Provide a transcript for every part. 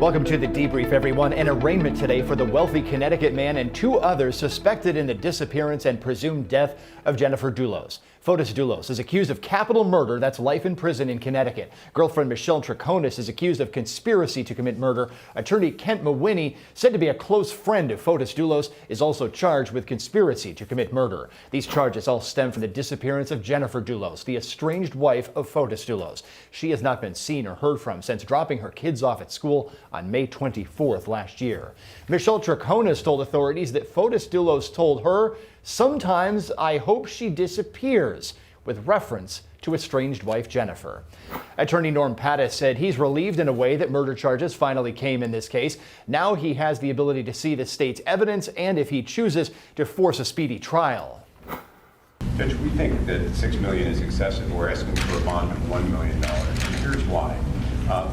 Welcome to the debrief, everyone. An arraignment today for the wealthy Connecticut man and two others suspected in the disappearance and presumed death of Jennifer Dulos. Fotis Dulos is accused of capital murder, that's life in prison in Connecticut. Girlfriend Michelle Triconis is accused of conspiracy to commit murder. Attorney Kent Mawhinney, said to be a close friend of Fotis Dulos, is also charged with conspiracy to commit murder. These charges all stem from the disappearance of Jennifer Dulos, the estranged wife of Fotis Dulos. She has not been seen or heard from since dropping her kids off at school on May 24th last year. Michelle Triconis told authorities that Fotis Dulos told her, "Sometimes I hope she disappears," with reference to estranged wife Jennifer. Attorney Norm Pattis said he's relieved in a way that murder charges finally came in this case. Now he has the ability to see the state's evidence and, if he chooses, to force a speedy trial. Judge, we think that $6 million is excessive. We're asking for a bond of $1 million. And here's why.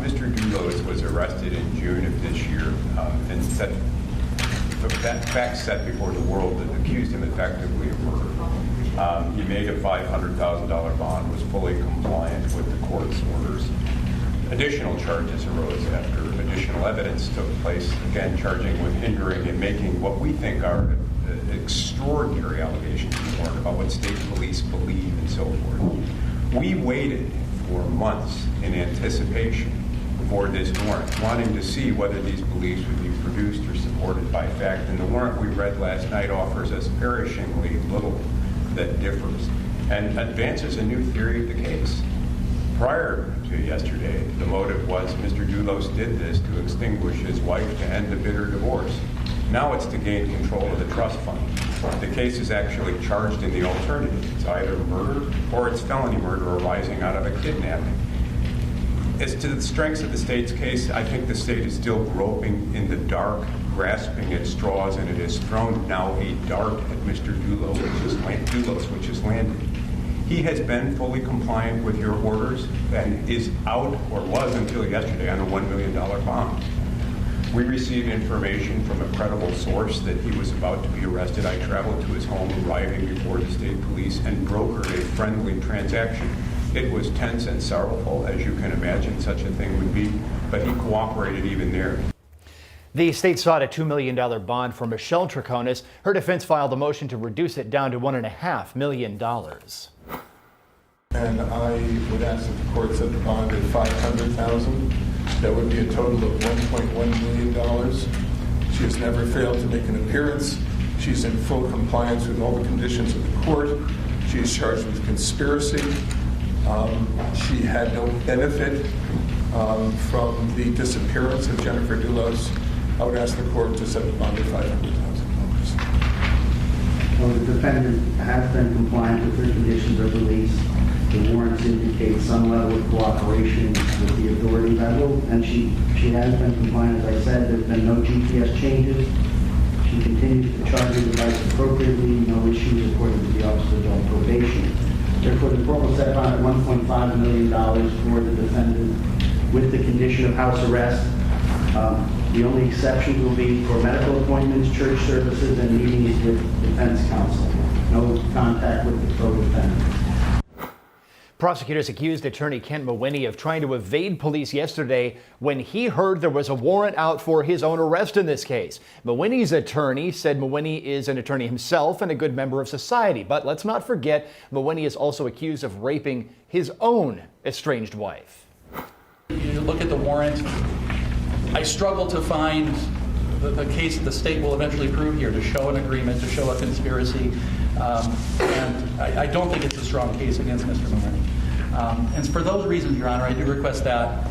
Mr. Doulos was arrested in June of this year and the facts set before the world that accused him effectively of murder. He made a $500,000 bond, was fully compliant with the court's orders. Additional charges arose after additional evidence took place, again charging with hindering and making what we think are extraordinary allegations in court about what state police believe and so forth. We waited for months in anticipation for this warrant, wanting to see whether these beliefs would be produced or supported by fact. And the warrant we read last night offers us perishingly little that differs and advances a new theory of the case. Prior to yesterday, the motive was Mr. Doulos did this to extinguish his wife to end a bitter divorce. Now it's to gain control of the trust fund. The case is actually charged in the alternative. It's either murder or it's felony murder arising out of a kidnapping. As to the strengths of the state's case, I think the state is still groping in the dark, grasping at straws, and it has thrown now a dart at Mr. Doulos, which has landed. He has been fully compliant with your orders and is out, or was until yesterday, on a $1 million bond. We received information from a credible source that he was about to be arrested. I traveled to his home, arriving before the state police, and brokered a friendly transaction. It was tense and sorrowful, as you can imagine such a thing would be, but he cooperated even there. The state sought a $2 million bond for Michelle Triconis. Her defense filed a motion to reduce it down to $1.5 million. And I would ask that the court set the bond at $500,000. That would be a total of $1.1 million. She has never failed to make an appearance. She's in full compliance with all the conditions of the court. She is charged with conspiracy. She had no benefit from the disappearance of Jennifer Dulos. I would ask the court to set the bond at $500,000. Well, the defendant has been compliant with her conditions of release. The warrants indicate some level of cooperation with the authority level, and she has been compliant. As I said, there's been no GPS changes. She continues to charge the device appropriately, no issues according to the officer of probation. Therefore, the court will set bond at $1.5 million for the defendant with the condition of house arrest. The only exceptions will be for medical appointments, church services, and meetings with defense counsel. No contact with the co-defendant. Prosecutors accused attorney Kent Mawhinney of trying to evade police yesterday when he heard there was a warrant out for his own arrest in this case. Mawhinney's attorney said Mawhinney is an attorney himself and a good member of society. But let's not forget, Mawhinney is also accused of raping his own estranged wife. You look at the warrant, I struggle to find the case that the state will eventually prove here to show an agreement, to show a conspiracy. And I don't think it's a strong case against Mr. Mawhinney. And for those reasons, Your Honor, I do request that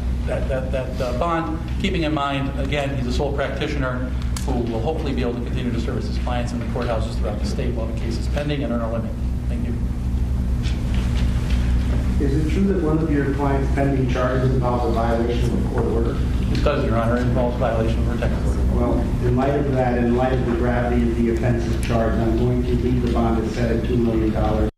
bond, keeping in mind, again, he's a sole practitioner who will hopefully be able to continue to service his clients in the courthouses throughout the state while the case is pending and earn a limit. Thank you. Is it true that one of your client's pending charges involves a violation of a court order? It does, Your Honor. It involves violation of a protective order. Well, in light of that, in light of the gravity of the offensive charge, I'm going to leave the bond at set at $2 million.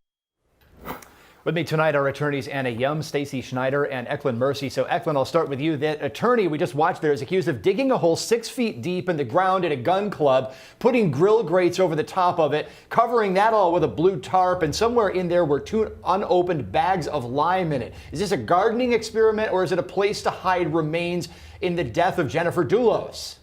With me tonight are attorneys Anna Yum, Stacy Schneider, and Eklund Mercy. So, Eklund, I'll start with you. That attorney we just watched there is accused of digging a hole 6 feet deep in the ground at a gun club, putting grill grates over the top of it, covering that all with a blue tarp, and somewhere in there were 2 unopened bags of lime in it. Is this a gardening experiment, or is it a place to hide remains in the death of Jennifer Dulos.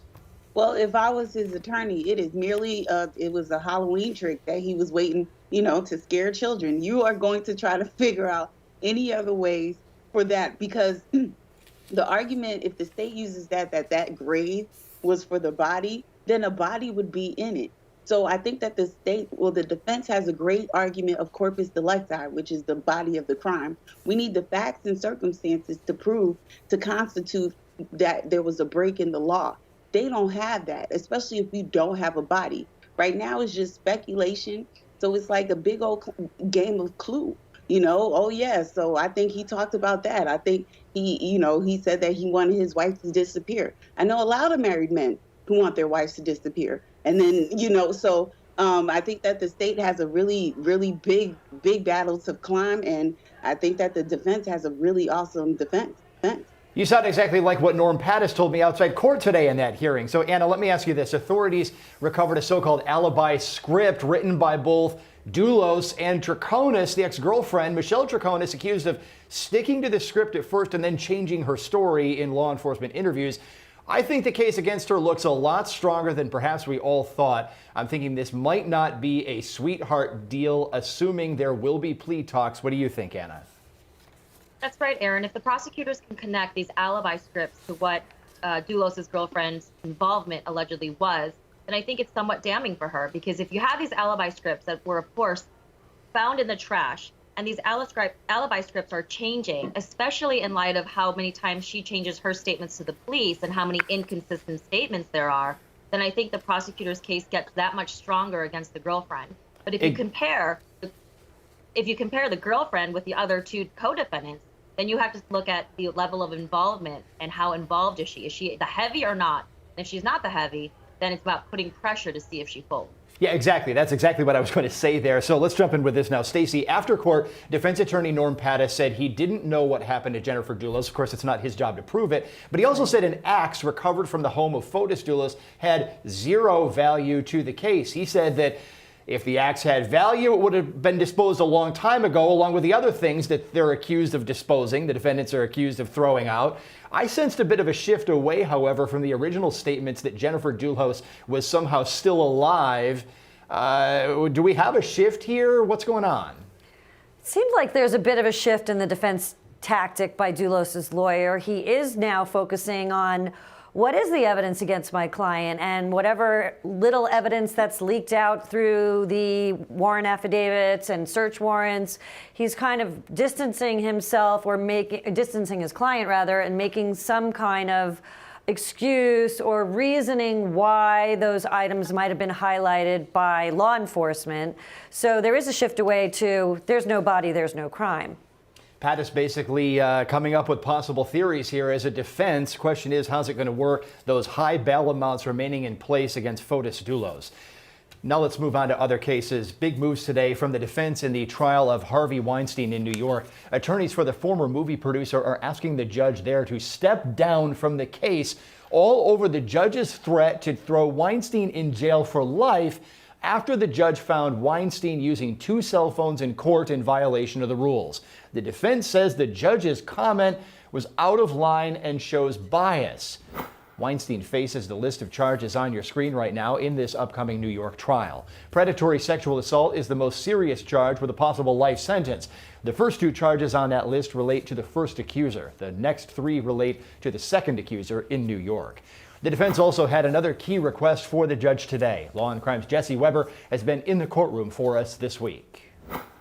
Well, if I was his attorney, it is merely, it was a Halloween trick that he was waiting, to scare children. You are going to try to figure out any other ways for that, because the argument, if the state uses that grave was for the body, then a body would be in it. So I think that the defense has a great argument of corpus delicti, which is the body of the crime. We need the facts and circumstances to constitute that there was a break in the law. They don't have that, especially if you don't have a body. Right now it's just speculation. So it's like a big old game of Clue, oh yeah. So I think he talked about that. I think he said that he wanted his wife to disappear. I know a lot of married men who want their wives to disappear. And then, I think that the state has a really, really big battle to climb. And I think that the defense has a really awesome defense. You sound exactly like what Norm Pattis told me outside court today in that hearing. So, Anna, let me ask you this. Authorities recovered a so-called alibi script written by both Doulos and Troconis, the ex-girlfriend. Michelle Troconis, accused of sticking to the script at first and then changing her story in law enforcement interviews. I think the case against her looks a lot stronger than perhaps we all thought. I'm thinking this might not be a sweetheart deal, assuming there will be plea talks. What do you think, Anna? That's right, Aaron. If the prosecutors can connect these alibi scripts to what Doulos' girlfriend's involvement allegedly was, then I think it's somewhat damning for her. Because if you have these alibi scripts that were, of course, found in the trash, and these alibi scripts are changing, especially in light of how many times she changes her statements to the police and how many inconsistent statements there are, then I think the prosecutor's case gets that much stronger against the girlfriend. But if you compare the girlfriend with the other two co-defendants, then you have to look at the level of involvement and how involved is she. Is she the heavy or not? And if she's not the heavy, then it's about putting pressure to see if she folds. Yeah, exactly. That's exactly what I was going to say there. So let's jump in with this now. Stacey, after court, defense attorney Norm Pattis said he didn't know what happened to Jennifer Dulos. Of course, it's not his job to prove it. But he also said an axe recovered from the home of Fotis Dulos had zero value to the case. He said that if the axe had value, it would have been disposed a long time ago, along with the other things that they're accused of disposing, the defendants are accused of throwing out. I sensed a bit of a shift away, however, from the original statements that Jennifer Dulos was somehow still alive. Do we have a shift here? What's going on? It seems like there's a bit of a shift in the defense tactic by Doulos' lawyer. He is now focusing on what is the evidence against my client, and whatever little evidence that's leaked out through the warrant affidavits and search warrants, he's kind of distancing himself, or distancing his client rather, and making some kind of excuse or reasoning why those items might have been highlighted by law enforcement. So there is a shift away to there's no body, there's no crime. Pattis basically coming up with possible theories here as a defense. Question is, how's it going to work? Those high bail amounts remaining in place against Fotis Dulos. Now let's move on to other cases. Big moves today from the defense in the trial of Harvey Weinstein in New York. Attorneys for the former movie producer are asking the judge there to step down from the case, all over the judge's threat to throw Weinstein in jail for life after the judge found Weinstein using 2 cell phones in court in violation of the rules. The defense says the judge's comment was out of line and shows bias. Weinstein faces the list of charges on your screen right now in this upcoming New York trial. Predatory sexual assault is the most serious charge with a possible life sentence. The first 2 charges on that list relate to the first accuser. The next 3 relate to the second accuser in New York. The defense also had another key request for the judge today. Law&Crime's Jesse Weber has been in the courtroom for us this week.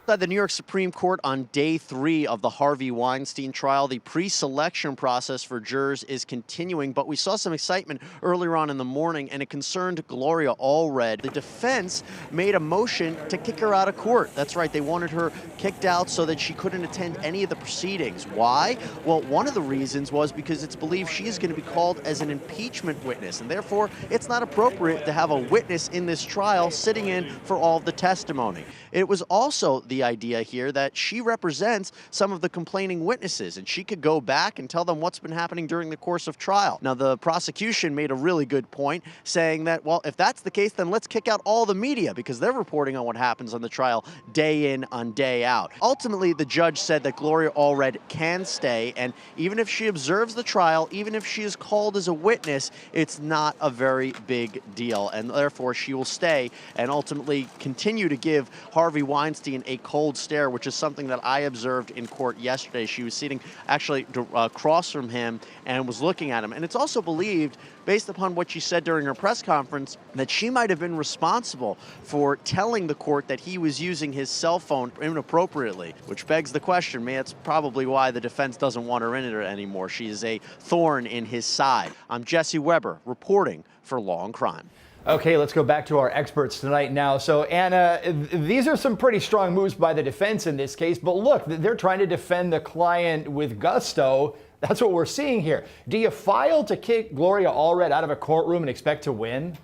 At the New York Supreme Court on day 3 of the Harvey Weinstein trial, the pre-selection process for jurors is continuing, but we saw some excitement earlier on in the morning, and it concerned Gloria Allred. The defense made a motion to kick her out of court. That's right, they wanted her kicked out so that she couldn't attend any of the proceedings. Why? Well, one of the reasons was because it's believed she is going to be called as an impeachment witness, and therefore it's not appropriate to have a witness in this trial sitting in for all of the testimony. It was also the idea here that she represents some of the complaining witnesses, and she could go back and tell them what's been happening during the course of trial. Now, the prosecution made a really good point, saying that, well, if that's the case, then let's kick out all the media because they're reporting on what happens on the trial day in on day out. Ultimately, the judge said that Gloria Allred can stay, and even if she observes the trial, even if she is called as a witness, it's not a very big deal, and therefore she will stay and ultimately continue to give Harvey Weinstein a cold stare, which is something that I observed in court yesterday. She was sitting actually across from him and was looking at him. And it's also believed, based upon what she said during her press conference, that she might have been responsible for telling the court that he was using his cell phone inappropriately, which begs the question, man, it's probably why the defense doesn't want her in it anymore. She is a thorn in his side. I'm Jesse Weber, reporting for Law&Crime. Okay, let's go back to our experts tonight now. So, Anna, these are some pretty strong moves by the defense in this case, but look, they're trying to defend the client with gusto. That's what we're seeing here. Do you file to kick Gloria Allred out of a courtroom and expect to win?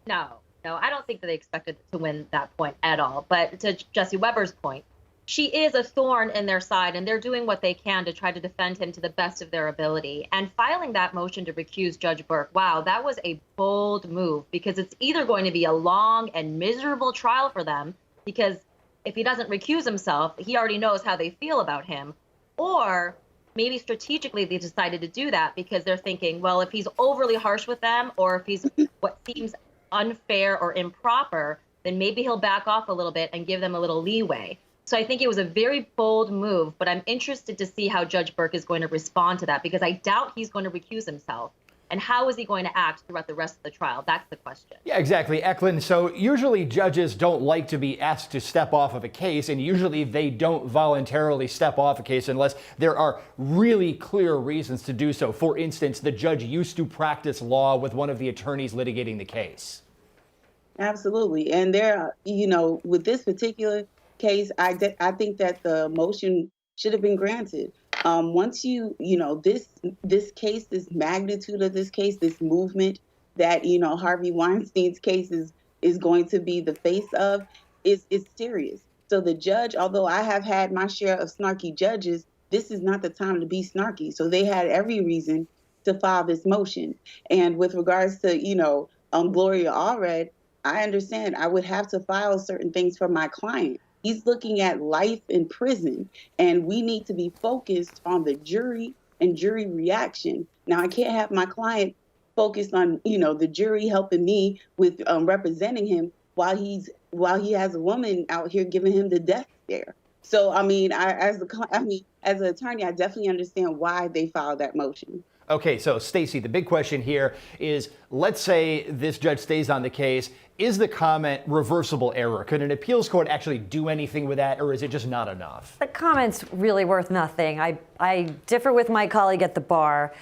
No, I don't think that they expected to win that point at all. But to Jesse Weber's point, she is a thorn in their side, and they're doing what they can to try to defend him to the best of their ability. And filing that motion to recuse Judge Burke, wow, that was a bold move, because it's either going to be a long and miserable trial for them, because if he doesn't recuse himself, he already knows how they feel about him, or maybe strategically they decided to do that because they're thinking, well, if he's overly harsh with them, or if he's what seems unfair or improper, then maybe he'll back off a little bit and give them a little leeway. So I think it was a very bold move, but I'm interested to see how Judge Burke is going to respond to that, because I doubt he's going to recuse himself. And how is he going to act throughout the rest of the trial? That's the question. Yeah, exactly, Eklund. So usually judges don't like to be asked to step off of a case, and usually they don't voluntarily step off a case unless there are really clear reasons to do so. For instance, the judge used to practice law with one of the attorneys litigating the case. Absolutely. And there, with this particular case, I think that the motion should have been granted. Once this case, this magnitude of this case, this movement that, Harvey Weinstein's case is going to be the face of, is serious. So the judge, although I have had my share of snarky judges, this is not the time to be snarky. So they had every reason to file this motion. And with regards to, Gloria Allred, I understand I would have to file certain things for my client. He's looking at life in prison, and we need to be focused on the jury and jury reaction. Now, I can't have my client focused on, the jury helping me with representing him while he has a woman out here giving him the death stare. So, as an attorney, I definitely understand why they filed that motion. Okay, so Stacey, the big question here is, let's say this judge stays on the case. Is the comment reversible error? Could an appeals court actually do anything with that, or is it just not enough? The comment's really worth nothing. I differ with my colleague at the bar.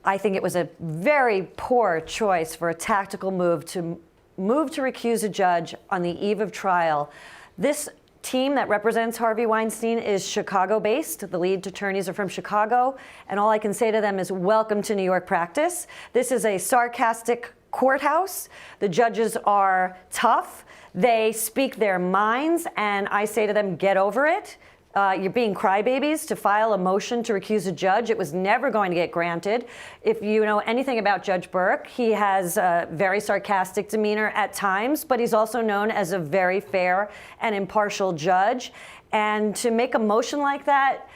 I think it was a very poor choice for a tactical move to recuse a judge on the eve of trial. This team that represents Harvey Weinstein is Chicago-based. The lead attorneys are from Chicago, and all I can say to them is welcome to New York practice. This is a sarcastic courthouse. The judges are tough. They speak their minds, and I say to them, get over it. You're being crybabies to file a motion to recuse a judge. It was never going to get granted. If you know anything about Judge Burke, he has a very sarcastic demeanor at times, but he's also known as a very fair and impartial judge. And to make a motion like that,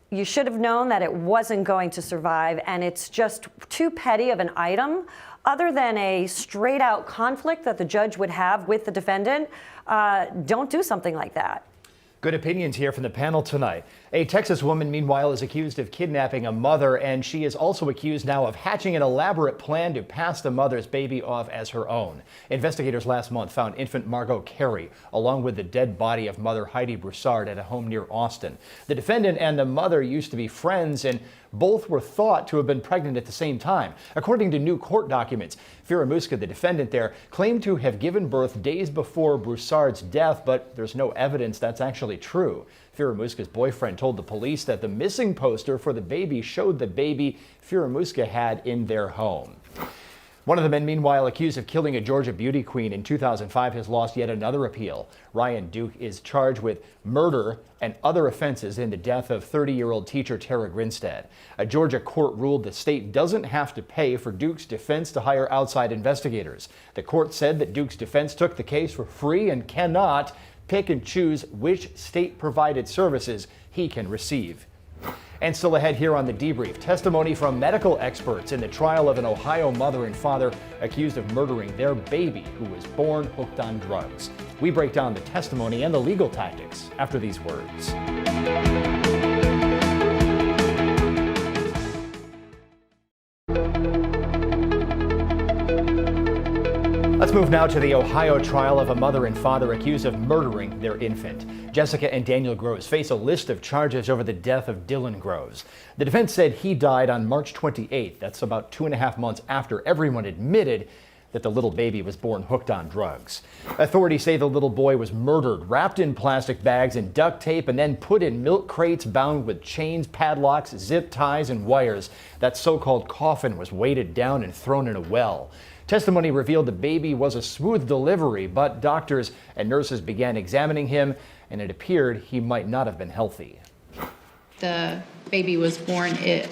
you should have known that it wasn't going to survive, and it's just too petty of an item. Other than a straight out conflict that the judge would have with the defendant, don't do something like that. Good opinions here from the panel tonight. A Texas woman, meanwhile, is accused of kidnapping a mother, and she is also accused now of hatching an elaborate plan to pass the mother's baby off as her own. Investigators last month found infant Margot Carey, along with the dead body of mother Heidi Broussard, at a home near Austin. The defendant and the mother used to be friends, and both were thought to have been pregnant at the same time. According to new court documents, Firamuska, the defendant there, claimed to have given birth days before Broussard's death, but there's no evidence that's actually true. Firamuska's boyfriend told the police that the missing poster for the baby showed the baby Firamuska had in their home. One of the men, meanwhile, accused of killing a Georgia beauty queen in 2005 has lost yet another appeal. Ryan Duke is charged with murder and other offenses in the death of 30-year-old teacher Tara Grinstead. A Georgia court ruled the state doesn't have to pay for Duke's defense to hire outside investigators. The court said that Duke's defense took the case for free and cannot pick and choose which state-provided services he can receive. And still ahead here on The Debrief, testimony from medical experts in the trial of an Ohio mother and father accused of murdering their baby who was born hooked on drugs. We break down the testimony and the legal tactics after these words. Let's move now to the Ohio trial of a mother and father accused of murdering their infant. Jessica and Daniel Groves face a list of charges over the death of Dylan Groves. The defense said he died on March 28th. That's about 2.5 months after everyone admitted that the little baby was born hooked on drugs. Authorities say the little boy was murdered, wrapped in plastic bags and duct tape, and then put in milk crates bound with chains, padlocks, zip ties, and wires. That so-called coffin was weighted down and thrown in a well. Testimony revealed the baby was a smooth delivery, but doctors and nurses began examining him, and it appeared he might not have been healthy. The baby was born, it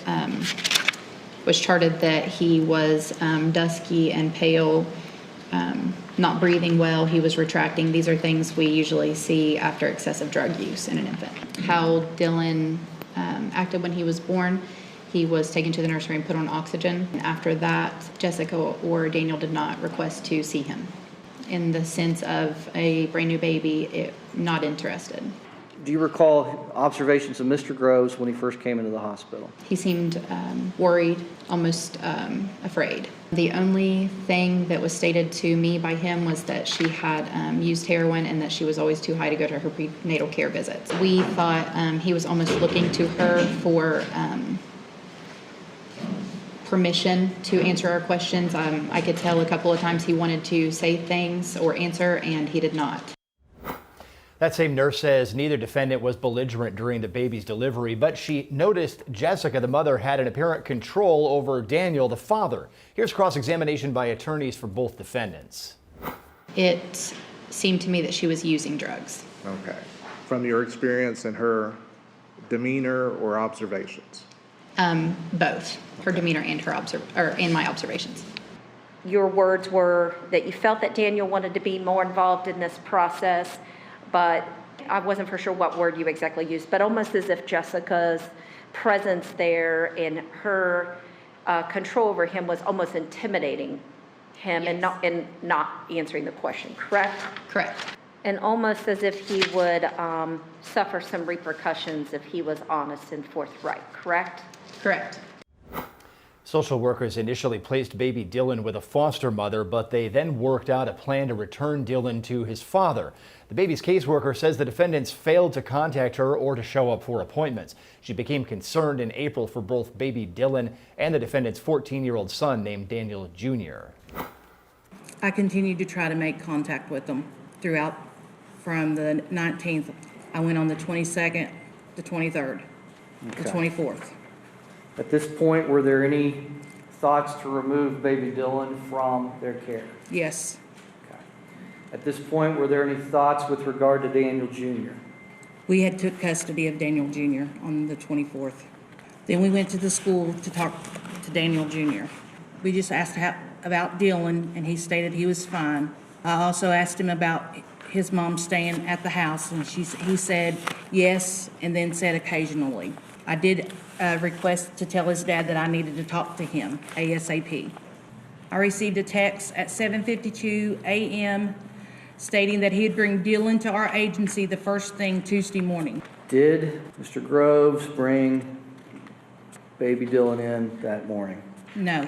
was charted that he was dusky and pale, not breathing well, he was retracting. These are things we usually see after excessive drug use in an infant. How Dylan acted when he was born: he was taken to the nursery and put on oxygen. After that, Jessica or Daniel did not request to see him. In the sense of a brand new baby, not interested. Do you recall observations of Mr. Groves when he first came into the hospital? He seemed worried, almost afraid. The only thing that was stated to me by him was that she had used heroin and that she was always too high to go to her prenatal care visits. We thought he was almost looking to her for permission to answer our questions. I could tell a couple of times he wanted to say things or answer, and he did not. That same nurse says neither defendant was belligerent during the baby's delivery, but she noticed Jessica, the mother, had an apparent control over Daniel, the father. Here's cross-examination by attorneys for both defendants. It seemed to me that she was using drugs. Okay. From your experience and her demeanor or observations? Both her demeanor and and my observations. Your words were that you felt that Daniel wanted to be more involved in this process, but I wasn't for sure what word you exactly used, but almost as if Jessica's presence there and her control over him was almost intimidating him. Yes. and not answering the question, correct? Correct. And almost as if he would suffer some repercussions if he was honest and forthright, correct? Correct. Social workers initially placed baby Dylan with a foster mother, but they then worked out a plan to return Dylan to his father. The baby's caseworker says the defendants failed to contact her or to show up for appointments. She became concerned in April for both baby Dylan and the defendant's 14-year-old son named Daniel Jr. I continued to try to make contact with them throughout. From the 19th, I went on the 22nd, the 23rd, okay. The 24th. At this point, were there any thoughts to remove baby Dylan from their care? Yes. Okay. At this point, were there any thoughts with regard to Daniel Jr.? We had took custody of Daniel Jr. on the 24th. Then we went to the school to talk to Daniel Jr. We just asked about Dylan, and he stated he was fine. I also asked him about his mom staying at the house, and he said yes, and then said occasionally. I did request to tell his dad that I needed to talk to him ASAP. I received a text at 7:52 a.m. stating that he'd bring Dylan to our agency the first thing Tuesday morning. Did Mr. Groves bring baby Dylan in that morning? No.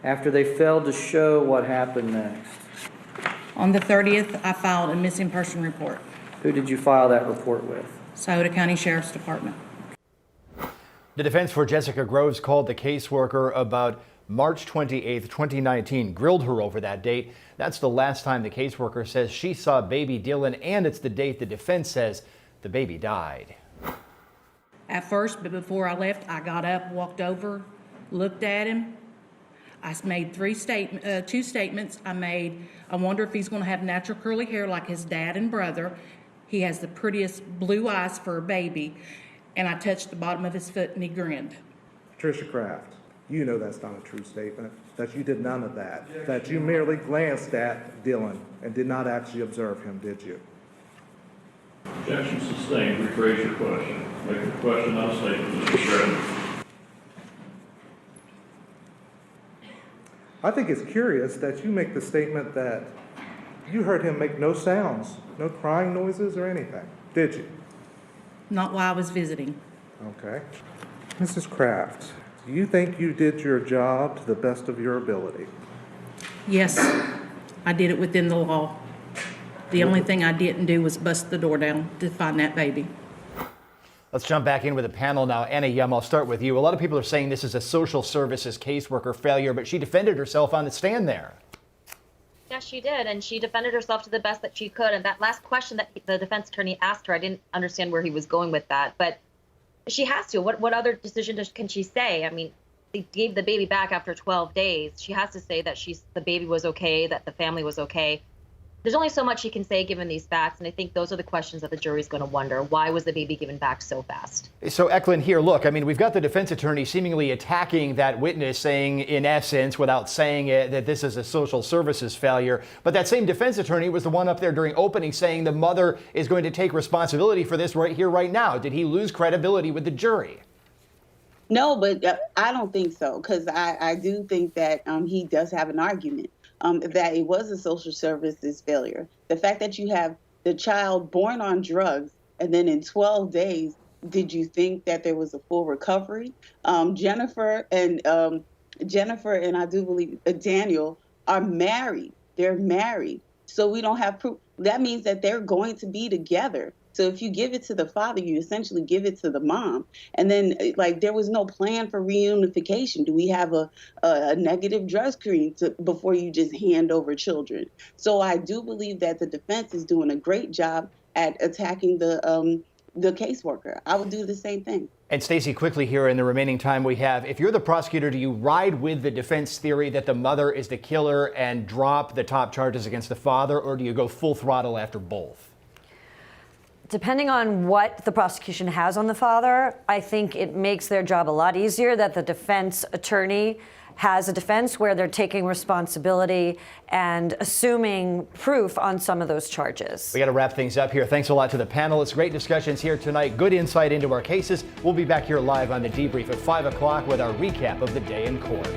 After they failed to show, what happened next? On the 30th, I filed a missing person report. Who did you file that report with? Scioto County Sheriff's Department. The defense for Jessica Groves called the caseworker about March 28, 2019, grilled her over that date. That's the last time the caseworker says she saw baby Dylan, and it's the date the defense says the baby died. At first, but before I left, I got up, walked over, looked at him. I made two statements. I wonder if he's going to have natural curly hair like his dad and brother. He has the prettiest blue eyes for a baby. And I touched the bottom of his foot and he grinned. Patricia Kraft, you know that's not a true statement, that you did none of that, that you merely glanced at Dylan and did not actually observe him, did you? Objection sustained. Rephrase your question. Make the question not a statement, Mr. President. I think it's curious that you make the statement that you heard him make no sounds, no crying noises or anything, did you? Not while I was visiting. Okay. Mrs. Kraft, do you think you did your job to the best of your ability? Yes, I did it within the law. The only thing I didn't do was bust the door down to find that baby. Let's jump back in with the panel now. Anna Yum, I'll start with you. A lot of people are saying this is a social services caseworker failure, but she defended herself on the stand there. Yes, she did, and she defended herself to the best that she could. And that last question that the defense attorney asked her, I didn't understand where he was going with that, but she has to. What other decision can she say? I mean, they gave the baby back after 12 days. She has to say that the baby was okay, that the family was okay. There's only so much she can say given these facts, and I think those are the questions that the jury's going to wonder. Why was the baby given back so fast? So, Eklund, here, look, I mean, we've got the defense attorney seemingly attacking that witness, saying, in essence, without saying it, that this is a social services failure. But that same defense attorney was the one up there during opening saying the mother is going to take responsibility for this right here, right now. Did he lose credibility with the jury? No, but I don't think so, because I do think that he does have an argument. That it was a social services failure. The fact that you have the child born on drugs and then in 12 days, did you think that there was a full recovery? Jennifer and I do believe Daniel are married. They're married. So we don't have proof. That means that they're going to be together. So if you give it to the father, you essentially give it to the mom. And then, like, there was no plan for reunification. Do we have a negative drug screen before you just hand over children? So I do believe that the defense is doing a great job at attacking the caseworker. I would do the same thing. And Stacey, quickly here in the remaining time we have, if you're the prosecutor, do you ride with the defense theory that the mother is the killer and drop the top charges against the father, or do you go full throttle after both? Depending on what the prosecution has on the father, I think it makes their job a lot easier that the defense attorney has a defense where they're taking responsibility and assuming proof on some of those charges. We got to wrap things up here. Thanks a lot to the panelists. Great discussions here tonight. Good insight into our cases. We'll be back here live on The Debrief at 5 o'clock with our recap of the day in court.